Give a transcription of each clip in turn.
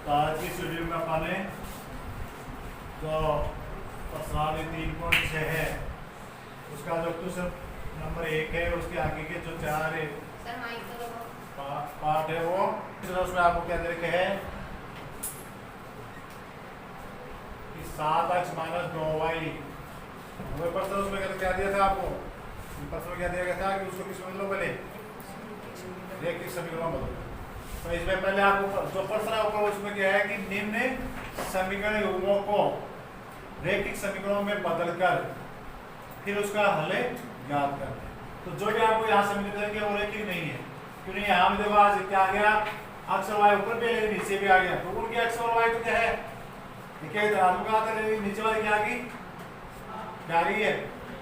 तो आज की शेड्यूल में अपने जो प्रश्नावली 3.6 है उसका जो क्वेश्चन नंबर 1 है उसके आगे के जो 4 पार्ट है वो उसमें आपको क्या दे रखे है कि 7x - 9y वो प्रश्न उसमें क्या दिया था आपको प्रश्न में क्या दिया गया था कि उसको किस बदलो पहले रैखिक समीकरण बदलो। तो इसमें पहले आपको जो प्रश्न है उसमें क्या है कि निम्न समीकरण युग्मों को रैखिक समीकरणों में बदलकर फिर उसका हल ज्ञात करते हैं। तो जो भी आपको यहाँ समीकरण किया वो रैखिक नहीं है क्योंकि यहाँ में देखो आज क्या आ गया x और y ऊपर पे नीचे भी आ गया तो उनकी x और y तो क्या है क्या धनात्मक आता है नीचे वाली क्या आ गई क्या आ रही है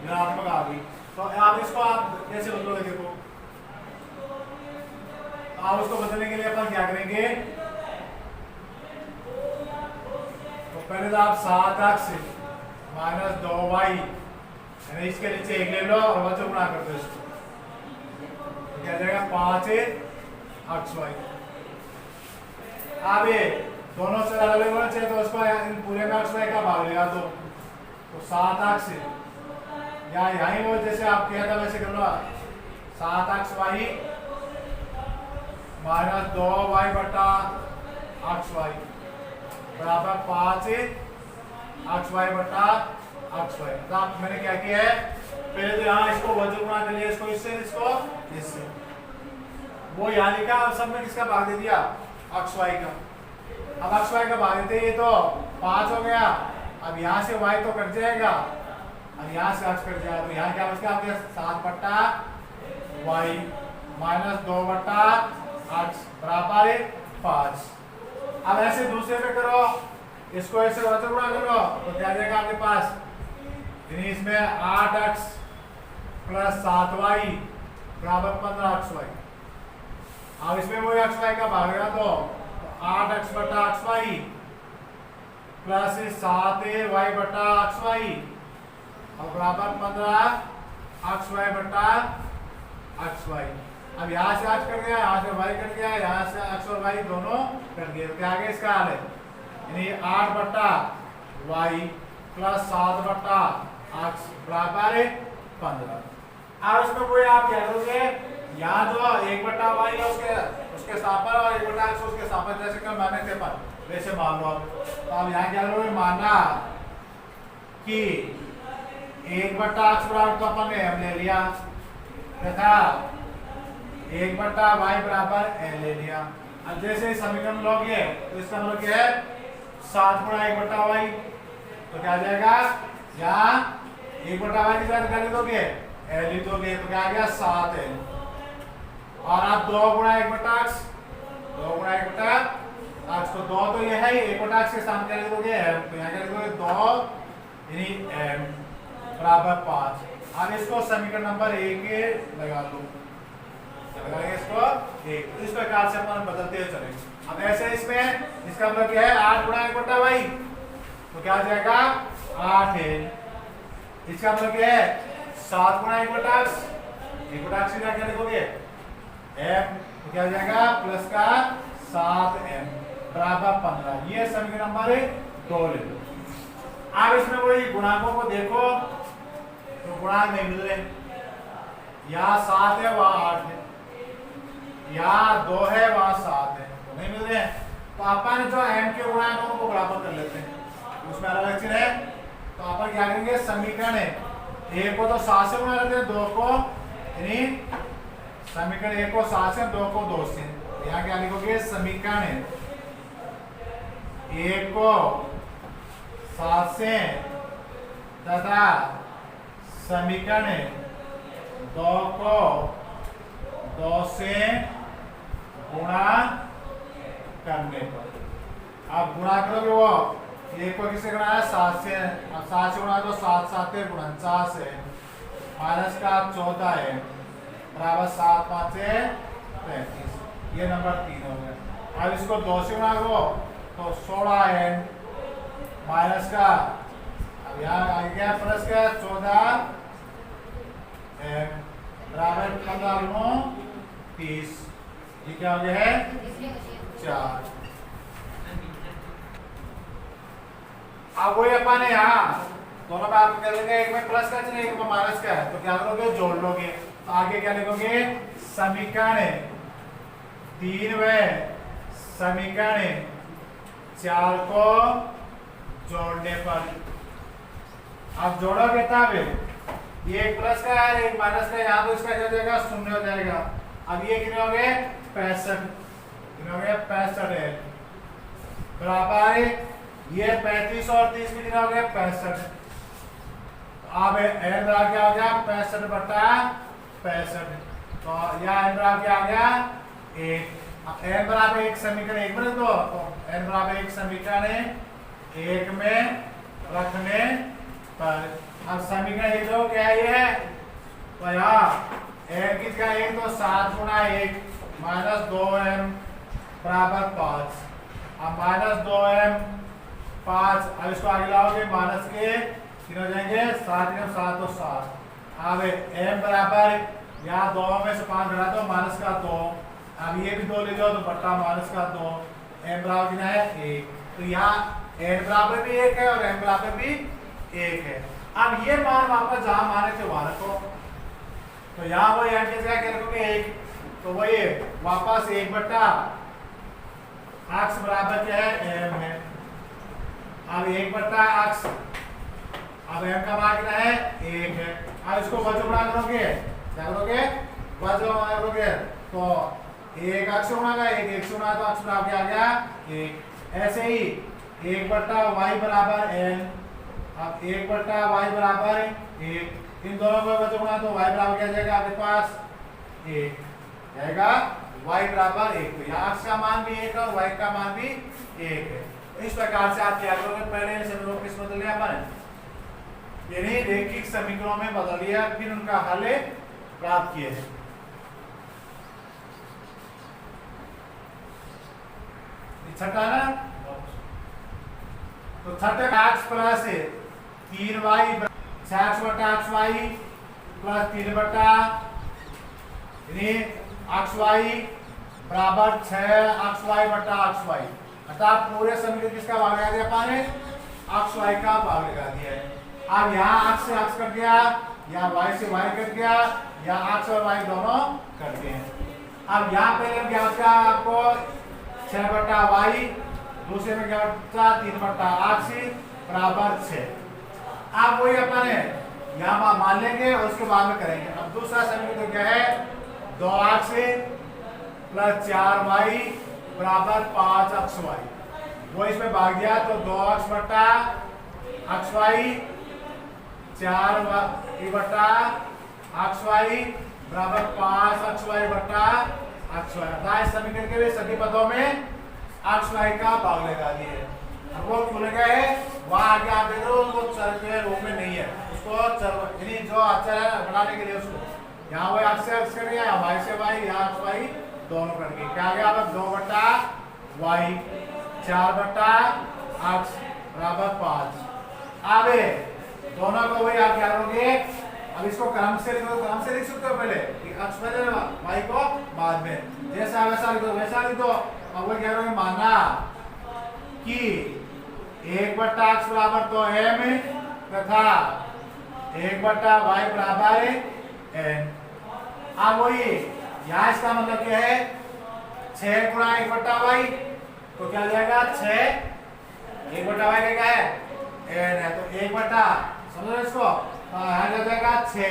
ऋणात्मक आ गई। तो आप इसको आप कैसे बदलोगे देखो आप उसको बदलने के लिए अपन क्या करेंगे तो पहले तो आप 7x - 2y यानी इसके नीचे 1 ले लो और वजन गुणा कर दो इसको तो क्या जाएगा 5xy। अब ये दोनों से अलग होना चाहिए तो उसको इन पूरे में xy का भाग लगा दो तो 7x या यहीं वो जैसे आप किया था वैसे कर लो 7xy - 2y बटा xy बराबर 5xy बटा xy। तो मैंने क्या किया है पहले तो यहाँ इसको वजन गुणा कर लिया इसको इससे इसको इससे वो यहाँ लिखा अब सब में किसका भाग दे दिया xy का। अब xy का भाग देते ये तो 5 हो गया अब यहाँ से y तो कट जाएगा अब यहाँ से x कट जाएगा तो यहाँ क्या बचेगा आपके 7 बटा y - 2 बटा x बराबर 5। अब ऐसे दूसरे पे करो इसको ऐसे वजन गुणा करो तो क्या जाएगा आपके पास इसमें 8x + 7y बराबर 15xy। अब इसमें वो xy का भाग लगा तो 8x बटा xy प्लस 7y बटा xy और बराबर 15xy बटा xy। अब यहाँ से x कट गया यहाँ से y कट गया यहाँ से x और y दोनों कट गए तो क्या आगे इसका हाल है यानी 8 बटा y प्लस 7 बटा x बराबर 15। अब इसमें कोई आप क्या करोगे यहाँ जो 1 बटा y है उसके सापर और 1 बटा x उसके सापर जैसे कल माने थे पर वैसे मान लो आप। तो अब यहाँ क्या करोगे माना कि 1 बटा x बराबर तो अपन ने m ले लिया तथा 1 बटा y बराबर a ले लिया। अब जैसे समीकरण लोगे तो इसका मतलब क्या है 7 गुणा 1 बटा y तो क्या आ जाएगा यहाँ 1 बटा y के साथ क्या लिखोगे a लिखोगे तो क्या आ गया 7 और आप 2 गुणा 1 बटा x 2 गुणा 1 बटा x तो 2 तो ये है 1 बटा x के साथ क्या लिखोगे m तो यहाँ क्या लिखोगे 2 यानी m बराबर 5। अब इसको समीकरण नंबर 1 लगा लो लगाएंगे इसको 1 इस प्रकार से अपन बदलते हुए चलेंगे। अब ऐसे इसमें इसका मतलब क्या है 8 गुणा 1 बटा y तो क्या आ जाएगा 8 है। इसका मतलब क्या है 7 गुणा 1 बटा x 1 बटा x क्या लिखोगे m तो क्या आ जाएगा प्लस का 7m बराबर 15। ये समीकरण नंबर 2 ले लो। अब इसमें वही गुणांकों को देखो तो गुणांक नहीं मिल रहे यहाँ 7 है वहाँ 8 है यहाँ 2 है वहाँ 7 है नहीं मिल रहे तो अपन जो m के गुणांकों को बराबर कर लेते हैं उसमें अलग अलग चीज है तो अपन क्या करेंगे समीकरण है 1 को तो 7 से गुणा करते हैं 2 को यानी समीकरण 1 को 7 से 2 को 2 से यहाँ क्या लिखोगे समीकरण है 1 को 7 से तथा समीकरण 2 को 2 से गुणा करने पर आप गुणा करोगे वो 1 को किससे गुणा है 7 से अब 7 से गुणा तो 7 7 49 है माइनस का 14 है बराबर 7 5 से 35 ये नंबर 3 हो गया। अब इसको 2 से गुणा करो तो 16 है माइनस का अब यहाँ आ गया प्लस का 14 बराबर 15 30 ये क्या हो गया है 4। अब वही अपन है यहाँ दोनों में आप करेंगे, एक में प्लस का चिन्ह एक में माइनस का है, तो क्या करोगे जोड़ लोगे। तो आगे क्या लिखोगे, समीकरण 3 में समीकरण 4 को जोड़ने पर, आप जोड़ोगे तब ये एक प्लस का है एक माइनस का, यहाँ तो इसका क्या हो जाएगा शून्य हो जाएगा। अब ये कितने हो गए 65, कितने हो गए 65 है बराबर ये 35 और 30 कितने हो गए 65। अब n बराबर क्या हो गया 65 बटा 65, तो यह n बराबर क्या आ गया 1। अब n बराबर एक समीकरण एक में दो, तो n बराबर एक समीकरण एक में रखने पर, अब समीकरण एक दो क्या है ये, तो यहाँ n किसका एक तो 7 गुणा 1 माइनस 2m बराबर 5, अब माइनस 2m 5, अब इसको आगे लाओगे माइनस के कितने हो जाएंगे 7 7 तो 7। अब m बराबर यहाँ 2 में से 5 घटा दो माइनस का 2, अब ये भी 2 ले जाओ तो बट्टा माइनस का 2, m बराबर कितना है 1, तो यहाँ n बराबर भी 1 है और m बराबर भी 1 है। अब ये मान वापस जहां माने थे वहां रखो, तो यहाँ वही m की जगह क्या रखोगे 1, तो वही वापस 1 बट्टा x बराबर क्या है m है, अब 1 बट्टा x, अब m का मान कितना है 1 है। अब इसको वज्र गुणा करोगे, क्या करोगे वज्र गुणा करोगे, तो 1 x गुणा का 1 x गुणा, तो x बराबर क्या आ गया 1। ऐसे ही 1 बट्टा y बराबर n, अब 1 बट्टा y बराबर 1, इन दोनों को वज्र गुणा तो y बराबर क्या जाएगा आपके पास 1 जाएगा, y बराबर 1, तो यहाँ x का मान भी 1 है और y का मान भी 1 है। इस प्रकार से आप क्या करोगे, पहले इन समीकरणों को किस बदल लिया अपन, यानी रैखिक समीकरणों में बदल लिया, फिर उनका हल प्राप्त किए हैं। छठा ना, तो छठे x प्लस 3y 6x बटा xy प्लस 3 बटा xy बराबर 6xy बटा xy, अर्थात पूरे समीकरण किसका भाग लगा दिया अपन ने xy का भाग लगा दिया है। अब यहाँ x से x कट गया, यहाँ y से y कट गया, यहाँ x और y दोनों कट गए। अब यहाँ पहले क्या होता है आपको 6 बटा y, दूसरे में क्या होता 3 बटा x बराबर 6। अब वही अपन है यहाँ मान लेंगे और उसके बाद में करेंगे। अब दूसरा समीकरण तो क्या है 2x प्लस 4y बराबर 5xy, वो इसमें भाग दिया तो 2x बटा xy 4y बटा xy बराबर 5xy बटा xy, अर्थात समीकरण के सभी पदों में xy का भाग लगा दिए। अब वो खुल गए वहां आगे आप देख रहे हो वो चर के रूप में नहीं है, उसको चर यानी जो अक्षर है बनाने के लिए उसको यहाँ वो x से x कर गया, y से y, यहाँ y दोनों कर गए, क्या आ गया अब 2 बटा y 4 बटा x बराबर 5। अब दोनों को वही आप क्या करोगे, अब इसको क्रम से लिखो, क्रम से लिख सकते हो पहले x पहले y को बाद में, जैसा वैसा लिख दो वैसा लिख दो। अब वो क्या करोगे माना कि 1 बटा x बराबर तो m तथा 1 बटा y बराबर n। अब वही यहाँ इसका मतलब क्या है 6 गुणा 1 बटा y, तो क्या जाएगा 6, 1 बटा y क्या है n है, तो 1 बटा समझो इसको, यहाँ क्या जाएगा 6।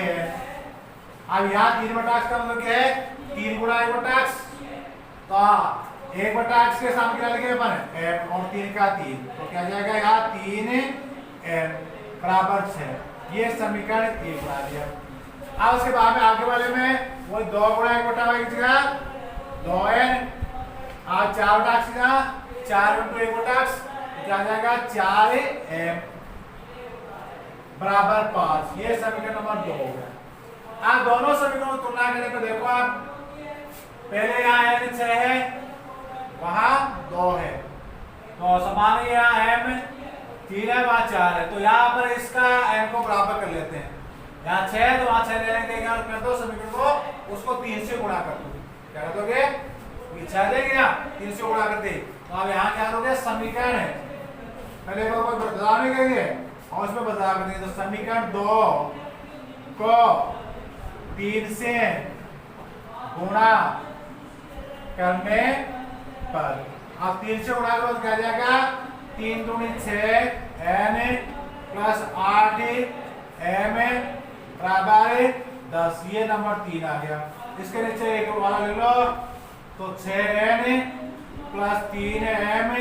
अब यहाँ 3 बटा x का मतलब क्या है 3 गुणा 1 बटा x, तो 1 बटा x के सामने क्या लिखे अपन m और 3 का 3, तो क्या जाएगा यहाँ 3m बराबर 6, ये समीकरण 1 बना दिया। अब उसके बाद में आगे वाले में वो 2 गुणा 1 बटा y की जगह 2n, आज 4 बटा x की जगह 4 इंटू 1 बटा x, क्या जाएगा 4m बराबर 5, ये समीकरण नंबर 2 हो गया। अब दोनों समीकरणों की तुलना करें तो देखो आप पहले यहाँ n 6 है वहां 2 है, तो समान यहाँ m 3 है वहां 4 है, तो यहाँ पर इसका n को बराबर कर लेते हैं, यहाँ 6 है तो वहां 6 ले लेंगे, यहाँ कर दो समीकरण को उसको 3 से गुणा कर दो, क्या कर दोगे 6 देंगे यहाँ 3 से गुणा करते, तो अब यहाँ क्या करोगे समीकरण पहले को बदलाने के लिए और उसमें बदला कर देंगे। तो समीकरण 2 को 3 से गुणा करने पर अब 3 से गुणा करो तो क्या जाएगा 3 दूनी 6 n प्लस 8 m बराबर 10। ये नंबर 3 आ गया। इसके नीचे एक वाला ले लो तो 6n प्लस 3m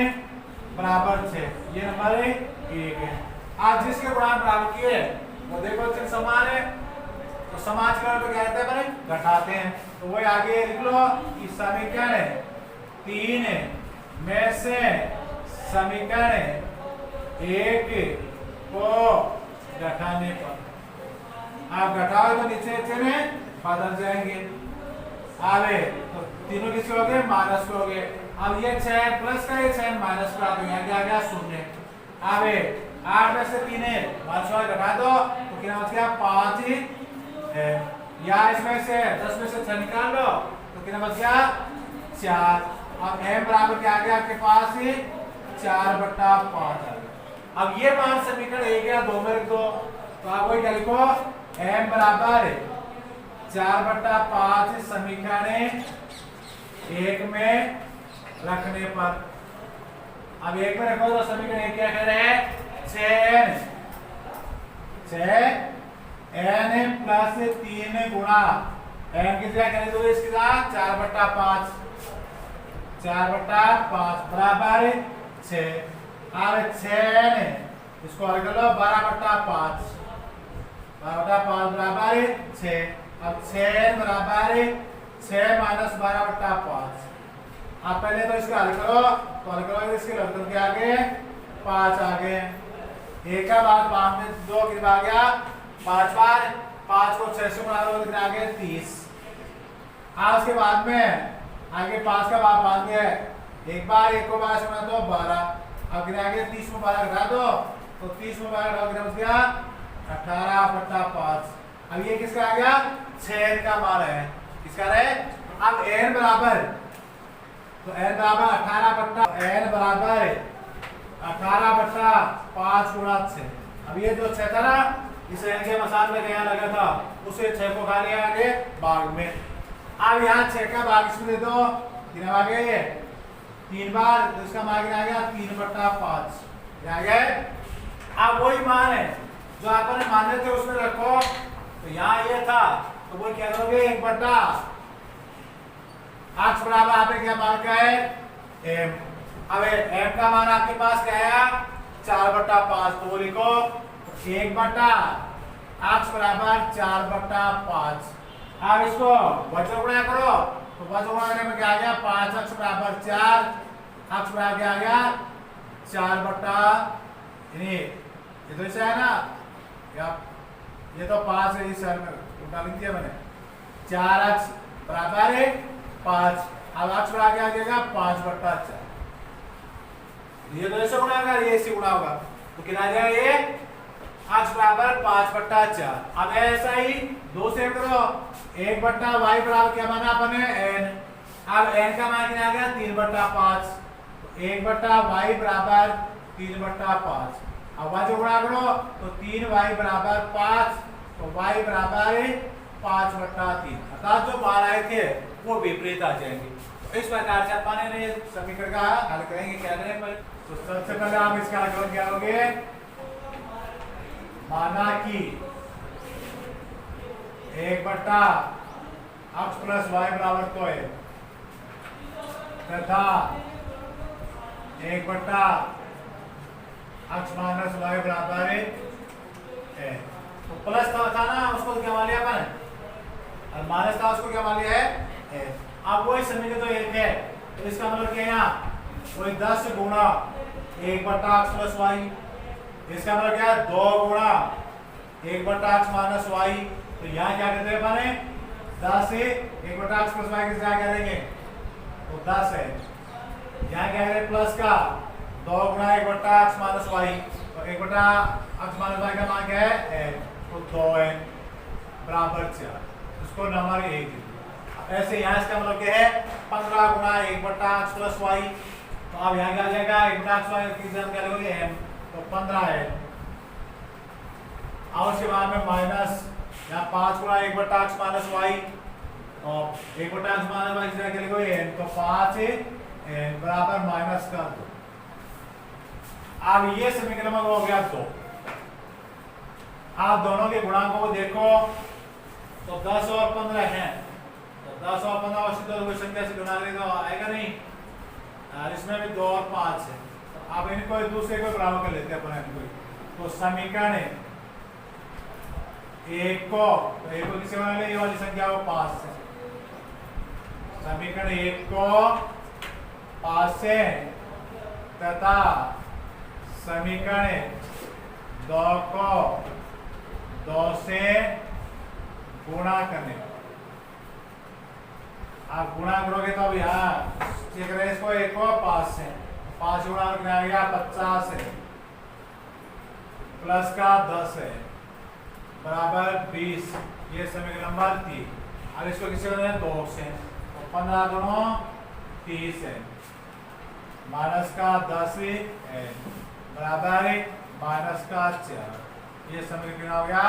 बराबर 6। ये नंबर 1 है। आज जिसके गुणांक प्राप्त किए वो देखो चिन्ह समान है तो समाज करण तो क्या कहते हैं घटाते हैं। तो वही आगे लिख लो कि समीकरण 3 में से समीकरण 1 को घटाने पर आप घटाओ तो नीचे चिन्ह बदल जाएंगे। आवे तो तीनों किसके हो गए माइनस के हो गए। अब ये 6 प्लस का ये 6 माइनस का तो यहाँ क्या आ गया 0। आवे 8 में से 3 माइनस वाला घटा दो तो क्या बच गया 5 ही है। या इसमें से 10 में से 6 निकाल लो तो कितना बच गया 4। अब m बराबर क्या आ गया आपके पास 4/5 आ गया। अब ये मान समीकरण 1 या 2 में रख दो तो आप वही क्या लिखो m बराबर 4/5 समीकरण 1 में रखने पर। अब 1 में रखो तो समीकरण 1 क्या कह रहे हैं 6n प्लस 3 गुणा m की जगह करें तो इसके साथ 4/5 बराबर 6। अब 6n इसको हल कर लो 12/5 बराबर 6। अब 6n बराबर 6 माइनस 12/5। आप पहले तो इसका हल करो तो हल करो इसके हल करके आगे 5 आ गए। 1 का बाद 5 में 2 कितना आ गया 5 बार 5 को 6 से गुणा करो कितना आ गया 30। आज उसके बाद में आगे 5 का बाद 5 में एक बार 1 को 12 से गुणा दो 12। अब कितना आ गया 30 में 12 घटा दो तो 30 में 12 घटाओ कितना बच गया 18/5। अब ये किसका आ गया 6n का मान है किसका है। अब n बराबर तो n बराबर 18/5 गुणा 6। अब ये जो 6 था ना इस n के मसाल में यहाँ लगा था उसे 6 को खा लिया आगे भाग में। अब यहाँ 6 का भाग इसमें दे दो कितना आ गया ये 3 बार तो इसका मान कितना आ गया 3/5 आ गया। अब वही मान है जो आपने माने थे उसमें रखो तो यहाँ ये था तो वो क्या करोगे 1/x बराबर आपने क्या मान क्या है m। अब m का मान आपके पास क्या है 4/5 तो वो लिखो 1/x बराबर 4/5। अब इसको वज्र गुणा करो तो वज्र गुणा करने में क्या आ गया 5x बराबर 4 x बराबर क्या आ गया 4 ये तो ऐसा है ना ये तो 5 है इस में उल्टा लिख दिया मैंने 4x बराबर 5। अब x बराबर क्या आ जाएगा 5/4। ये तो ऐसे गुणा होगा ये ऐसे गुणा होगा तो कितना आ जाएगा ये x बराबर 5/4। अब ऐसा ही 2 से करो 1/y बराबर क्या माना अपने n। अब n का मान कितना आ गया 3/5 तो 1/y बराबर 3/5। अब y जो गुणा करो तो 3y बराबर 5 तो y बराबर 5/3 अर्थात जो मान आए थे वो विपरीत आ जाएंगे। तो इस प्रकार से अपने समीकरण का हल करेंगे क्या करें पर। तो सबसे पहले आप इसका हल करो क्या होगे माना कि 1/x प्लस y बराबर तो है तथा 1/x माइनस y बराबर है। तो प्लस था ना उसको क्या मान लिया अपन और माइनस था उसको क्या मान लिया है। अब वही समीकरण तो 1 है तो इसका मतलब क्या है यहाँ वही 10 गुणा 1/x प्लस y। इसका मतलब क्या है 2 गुणा 1/x माइनस y। तो यहाँ क्या कहते हैं अपने 10 से 1/x प्लस y क्या करेंगे तो 10 है। यहाँ क्या करें प्लस का 2 गुणा 1/x माइनस y तो 1/x माइनस y का मान क्या है तो 2 है बराबर 4 उसको नंबर 1। ऐसे यहाँ इसका मतलब क्या है 15 गुणा 1/x प्लस y। तो अब यहाँ क्या आ जाएगा 1/x y की जगह क्या लिखोगे m तो 15 है। अब उसके बाद में माइनस यहाँ 5 गुणा 1/x माइनस वाई, और 1/x माइनस वाई क्या लिखो n, तो 5 n बराबर माइनस का 2। अब ये समीकरण हो गया 2। आप दोनों के गुणांकों को देखो तो 10 और 15 हैं, तो 10 और 15 और सीधे कोई संख्या से गुणा करें तो आएगा नहीं, और इसमें भी 2 और 5 है। तो अब इनको एक दूसरे को बराबर कर लेते हैं अपन इनको। तो समीकरण एक को किससे बना ले, ये वाली संख्या को 5 से। समीकरण 1 को 5 से तथा समीकरण 2 को 2 से गुणा करने। आप गुणा करोगे तो अब यहाँ चेक करें इसको, 1 को 5 से, 5 गुणा करके आ गया 50 है, प्लस का 10 है बराबर 20। ये समीकरण नंबर 3। अब इसको किससे बनाना है, 2 से, तो 15 दोनों 30 है, माइनस का 10 है बराबर माइनस का 4। ये समीकरण हो गया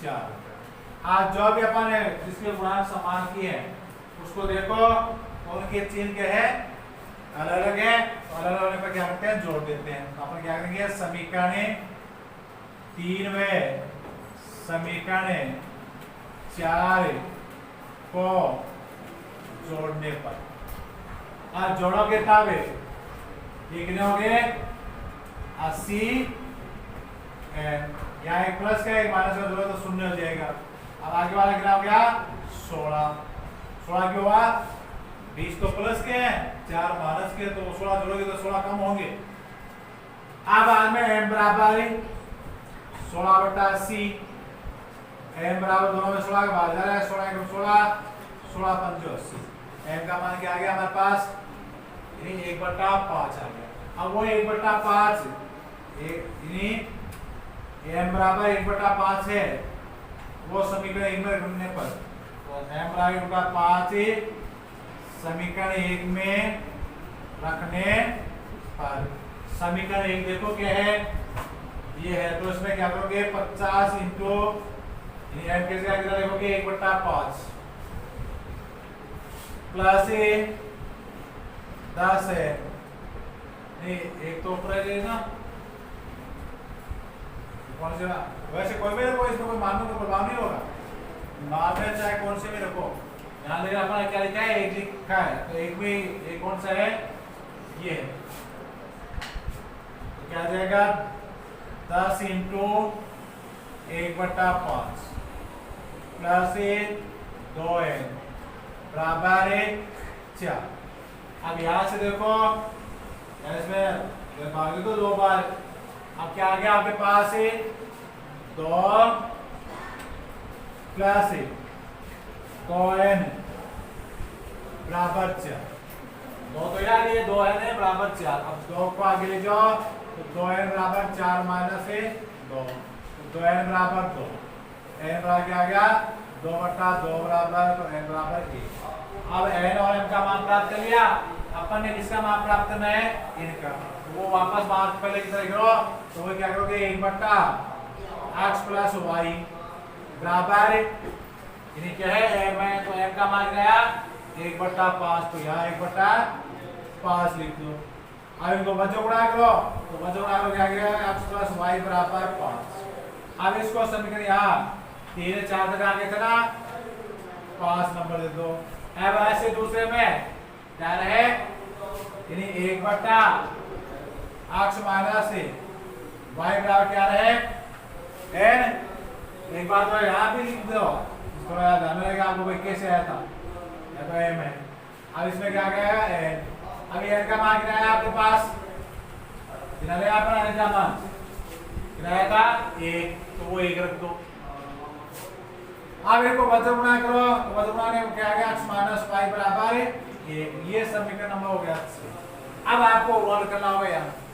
4। आज जो भी अपन है जिसके गुणांक समान की है उसको देखो, उनके चिन्ह के है अलग अलग है, तो अलग अलग होने पर क्या करते हैं, जोड़ देते हैं। तो अपन क्या करेंगे, समीकरण 3 में समीकरण 4 को जोड़ने पर आज जोड़ोगे तब ये कितने हो गए 80, यहाँ एक प्लस का एक माइनस का जोड़ो तो 0 हो जाएगा। अब आगे वाला कितना हो गया 16, 16 क्यों हुआ, 20 तो प्लस के हैं, 4 माइनस के, तो 16 जोड़ोगे तो 16 कम होंगे। अब बाद में m बराबर 16/80, m बराबर दोनों में 16 का भाग जा रहा है, 16 × 16, 16 × 5 80। m का मान क्या आ गया हमारे पास, 1/5 आ गया। अब वो 1/5 m बराबर 1/5 है, वो समीकरण 1 में ढूंढने पर, तो m बराबर 1/5 समीकरण 1 में रखने पर समीकरण 1 देखो क्या है, ये है, तो इसमें क्या करोगे 50 इंटू m के जगह कितना लिखोगे 1/5 प्लस 10 है, नहीं एक तो ऊपर है ना, कौन से वैसे कोई भी रखो, इसमें कोई मानने का प्रभाव नहीं होगा, मान में चाहे कौन से भी रखो। यहाँ देखिए अपना क्या लिखा है, एक लिखा है, तो एक में एक कौन सा है, ये है, तो क्या जाएगा 10 इंटू 1/5 प्लस 2n बराबर 4। अब यहाँ से देखो इसमें भागे तो 2 बार, अब क्या आ गया आपके पास 2 प्लस 2n बराबर 4। 2 तो यार ये 2n है बराबर 4। अब 2 को आगे ले जाओ तो 2n बराबर 4 माइनस 2, तो 2n बराबर 2, n बराबर क्या आ गया 2/2 बराबर, तो n बराबर 1। अब n और m का मान प्राप्त कर लिया, अपन ने किसका मान प्राप्त करना है, इनका, तो वो वापस मान पहले की तरह करो, तो वो क्या करोगे 1/x प्लस वाई बराबर इन्हें क्या है m है, तो m का मान गया 1/5, तो यहाँ 1/5 लिख दो। अब इनको वजन गुणा करो, तो वजन गुणा करो क्या गया x प्लस वाई बराबर 5। अब इसको समीकरण यहाँ 3 4 तक आगे था ना, 5 नंबर दे दो। अब ऐसे दूसरे में क्या रहे, 1/x माइनस वाई बराबर क्या रहे n। एक बार तो यहाँ भी लिख दो, थोड़ा याद आने लगेगा आपको भाई कैसे आया था, या तो m है। अब इसमें क्या गया n, अब n का मान कितना है आपके पास, कितना लिया आपने n का मान, कितना था 1, तो वो 1 रख दो। अब इनको वजन गुणा करो, तो वजन गुणा में क्या आ गया x माइनस वाई बराबर 1। ये समीकरण नंबर हो गया। अब आपको उड़ान करना होगा,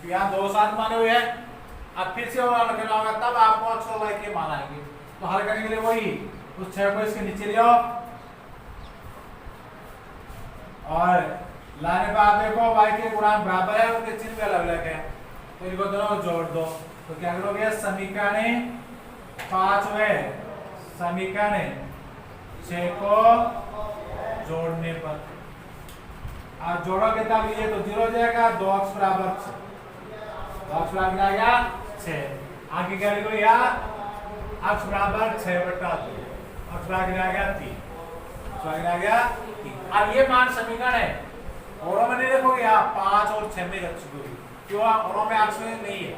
यहाँ 2 साथ माने हुए हैं, अब फिर से उड़ान करना होगा, तब आपको x और y के मान आएंगे। तो हल करने के लिए वही उस 6 को इसके नीचे ले आओ, और लाने पर आप देखो y के गुणांक बराबर है, उनके चिन्ह भी अलग अलग है। तो इनको दोनों जोड़ दो। तो क्या करोगे, समीकरण 5वें समीकरण 6 को जोड़ने पर आप जोड़ोगे तब ये तो 0 हो जाएगा, 2x बराबर 6, 2x बराबर आ गया 6। आगे क्या लिखो यार, x बराबर 6/2, x बराबर आ गया 3, x बराबर आ गया 3। अब ये मान समीकरण है औरों में नहीं देखोगे, आप 5 और 6 में रख चुके, क्यों औरों में x में नहीं है,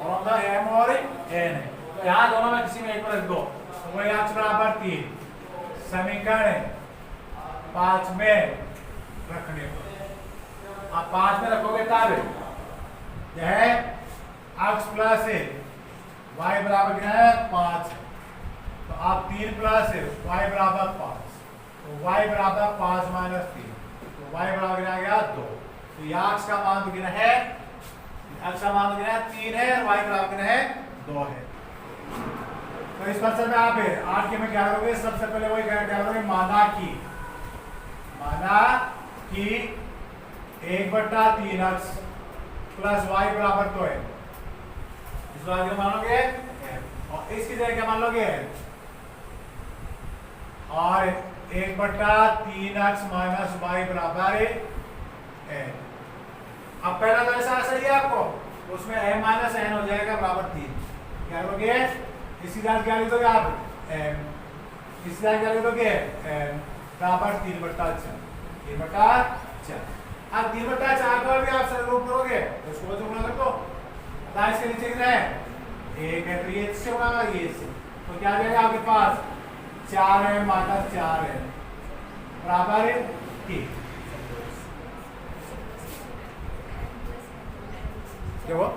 औरों में m और n है, तो यहाँ दोनों में किसी में एक पर रख दो, तो वही x बराबर 3 समीकरण 5 में रखने पर। आप 5 में रखोगे तब यह है x प्लस y बराबर क्या है 5, तो आप 3 प्लस y बराबर 5, तो y बराबर 5 माइनस 3, तो y बराबर आ गया 2। तो यहाँ x का मान तो गिना है, x का मान तो गिना है 3 है और y बराबर गिना है 2 है। तो इस प्रश्न में आप 8 के में क्या करोगे, सबसे पहले वही क्या करोगे, माना कि 1/3x प्लस y बराबर 2 है, इस बात को मानोगे और इसकी जगह क्या मान लोगे, और 1/3x माइनस y बराबर है। अब पहला तो ऐसा सही है आपको, उसमें m माइनस n हो जाएगा बराबर 3, क्या करोगे इसकी जगह क्या लिख दोगे आप m, इसकी जगह क्या लिख दोगे m बराबर 3/4, 3/4। अब 3/4 को भी आप सरल करोगे तो इसको तो गुणा कर दो, अतः इसके नीचे कितना है 1 है, तो ये इससे होगा ये इससे, तो क्या आ जाएगा आपके पास 4m माइनस 4m बराबर 3। क्या वो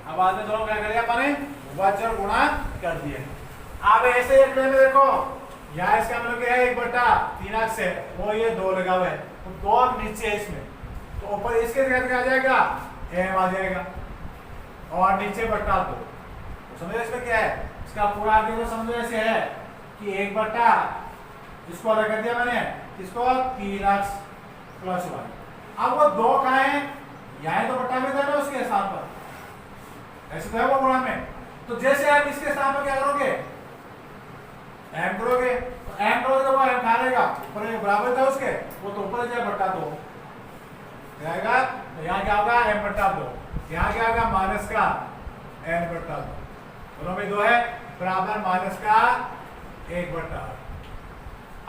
अब बाद में दोनों क्या कर दिया अपने विभाज्य और गुणा कर दिए। अब ऐसे एक में देखो यहाँ इसका मतलब क्या है 1/3x है, वो ये 2 लगा हुआ है, तो 2 नीचे है इसमें, तो ऊपर इसके जगह क्या आ जाएगा m आ जाएगा और नीचे बट्टा 2। तो समझो इसमें क्या है, इसका पूरा आगे तो समझो ऐसे है कि 1/, इसको अलग कर दिया मैंने, इसको 3x प्लस y। अब वो 2 कहाँ है, यहाँ तो बट्टा में था ना उसके स्थान पर, ऐसे तो है वो गुणा में, तो जैसे आप इसके स्थान पर क्या करोगे m करोगे, तो m करोगे तो वो m खा लेगा, ऊपर बराबर था उसके, वो तो ऊपर जाए बट्टा 2 जाएगा, तो यहाँ क्या होगा m/2, यहाँ क्या होगा माइनस का n/2, दोनों में 2 है बराबर माइनस का 1/8।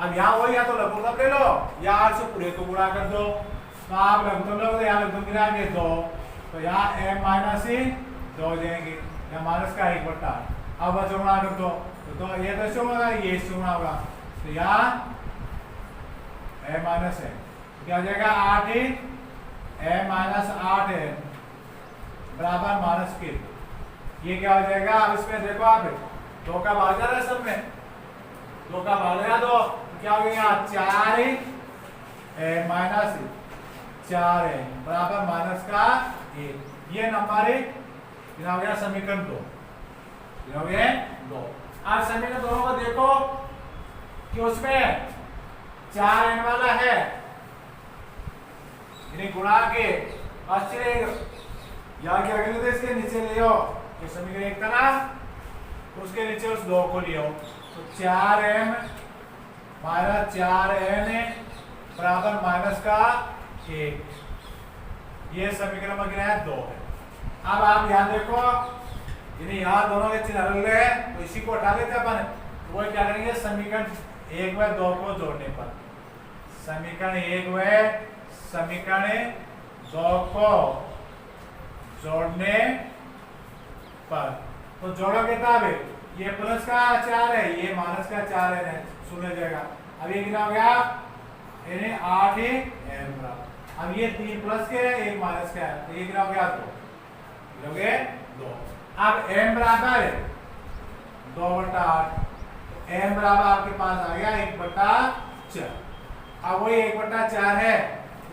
अब यहाँ वही या तो लघुत्तम ले लो या 8 से पूरे को गुणा कर दो, तो आप लघुत्तम लोगे यहाँ लघुत्तम गिराएंगे 2, तो यहाँ m माइनस 2 हो जाएंगे, या माइनस का 1/8। अब बच्चों गुणा कर दो, तो ये तो इससे होगा, ये इससे गुणा होगा, तो यहाँ m माइनस है, क्या हो जाएगा 8 m माइनस 8 है बराबर माइनस के, ये क्या हो जाएगा। अब इसमें देखो आप 2 का भाग जा रहा है सब में, 2 का भाग लगा दो, तो क्या हो गया 4 m माइनस 4 m बराबर माइनस का 1। ये नंबर हो गया समीकरण 2, हो गया 2। अब समीकरण दोनों को देखो कि उसमें 4n वाला है, इन्हें गुणा के आश्चर्य या क्या करें इसके नीचे ले आओ, तो समीकरण 1 का ना उसके नीचे उस 2 को ले आओ, तो 4m माइनस 4n बराबर माइनस का 1, ये समीकरण में गिना है 2 है। अब आप ध्यान देखो, यानी यहाँ दोनों के चिन्ह अलग है, तो इसी को हटा लेते अपन, तो वो क्या करेंगे समीकरण 1 व 2 को जोड़ने पर, समीकरण 1 व समीकरण 2 को जोड़ने पर, तो जोड़ोगे तब ये प्लस का 4 है, ये माइनस का 4 है, सुन जाएगा। अब ये कितना हो गया यानी 8 m बराबर, अब ये 3 प्लस के 1 माइनस का है, तो ये कितना हो गया 2, हो गए 2। अब m बराबर 2/8, m बराबर आपके पास आ गया 1/4। अब वही 1/4 है,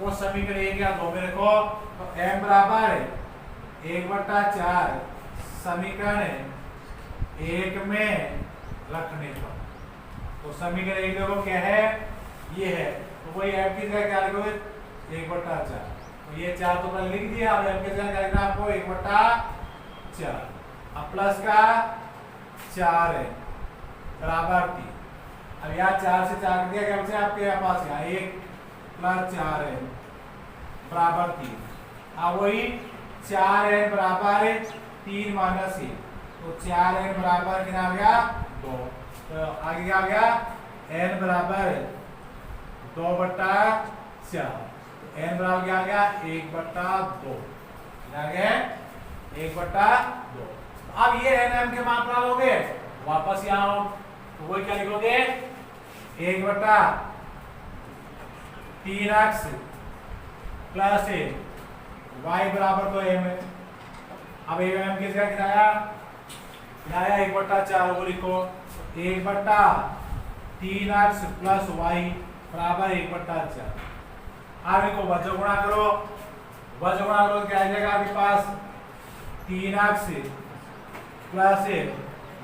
वो समीकरण 1 या 2 में रखो, तो m बराबर 1/4 समीकरण 1 में रखने पर, तो समीकरण 1 देखो क्या है ये है, तो वही m की जगह क्या लिखोगे 1/4। तो ये 4 तो मैंने लिख दिया, अब m की जगह क्या लिखना आपको 1/4। अब प्लस का 4 है बराबर 3। अब यहाँ 4 से 4 दिया क्या बचे आपके पास, यहाँ 1 + 4 है बराबर 3। अब वही 4n बराबर 3 - 1, तो 4n बराबर कितना आ गया 2। तो आगे क्या आ गया n बराबर 2/4, तो n बराबर क्या आ गया 1/2, क्या आ गया 1/2। अब ये n m के मान निकालोगे वापस यहाँ, तो वही क्या लिखोगे 1/3x + y बराबर तो m है। अब m की जगह किराया 1/4, वो लिखो 1/3x + y बराबर 1/4। अब इनको वज्र गुणा करो, वज्र गुणा करो तो क्या आ जाएगा आपके पास 3x +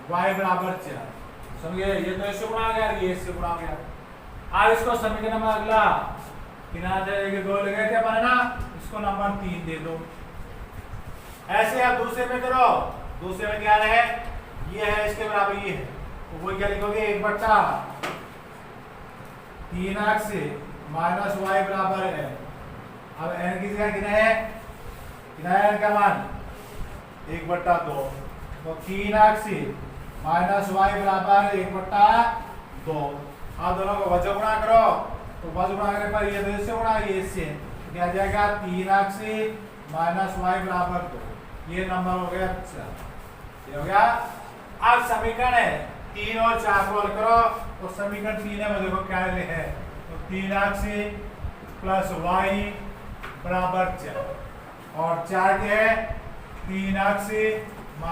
y बराबर 4। समझे, ये तो इससे गुणा गया, ये इससे गुणा गया। अब इसको समीकरण नंबर अगला कितना जाएगा 2 लगे थे अपन ना, इसको नंबर 3 दे दो। ऐसे आप दूसरे में करो, दूसरे में क्या है ये है इसके बराबर ये है, तो वो क्या लिखोगे 1/3x - y बराबर है। अब n की जगह कितना है n का मान 1/2, तो 3x - y बराबर 1/2। अब दोनों को वज्र गुणा करो, तो वज्र गुणा करने पर ये तो इससे गुणा ये इससे, तो क्या आ जाएगा 3x - y बराबर 2। ये नंबर हो गया 4, ये हो गया। अब समीकरण है 3 और 4 को हल करो, तो समीकरण 3 में देखो क्या है, तो 3x + y बराबर 4 और 4 के है 3x - y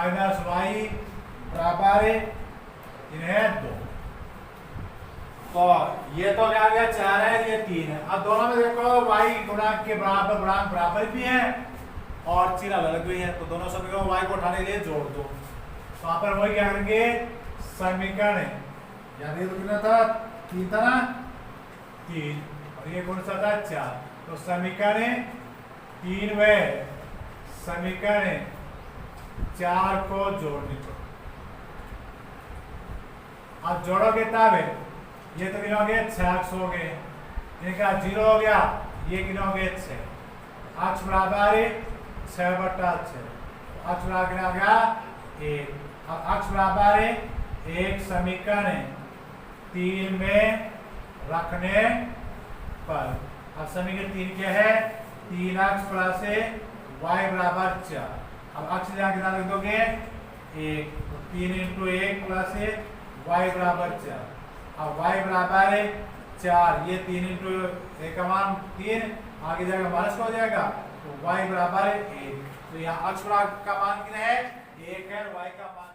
बराबर इन्हें 2। तो ये तो क्या गया 4 है, ये 3 है। अब दोनों में देखो y गुणांक के बराबर गुणांक बराबर भी है और चिन्ह अलग भी है, तो दोनों समीकरण y को उठाने के लिए जोड़ दो। तो वहां पर वही क्या करेंगे समीकरण याद है, तो कितना था 3 था ना, 3 और ये कौन सा था 4, तो समीकरण 3 व समीकरण 4 को जोड़ने को। अब जोड़ोगे तब ये तो गिनोगे 6x हो गए, इनका 0 हो गया, ये गिनोगे 6, x बराबर 6/6, x बराबर कितना गया 1। अब x बराबर 1 समीकरण 3 में रखने पर, अब समीकरण 3 क्या है 3x + y बराबर 4। अब x जगह कितना लिख दोगे 1, तो 3 × 1 + y बराबर 4। अब y बराबर 4, ये 3 × 1 का मान 3, आगे जाएगा माइनस हो जाएगा, तो y बराबर 1। तो यहाँ x का मान कितना है 1 है, y का मान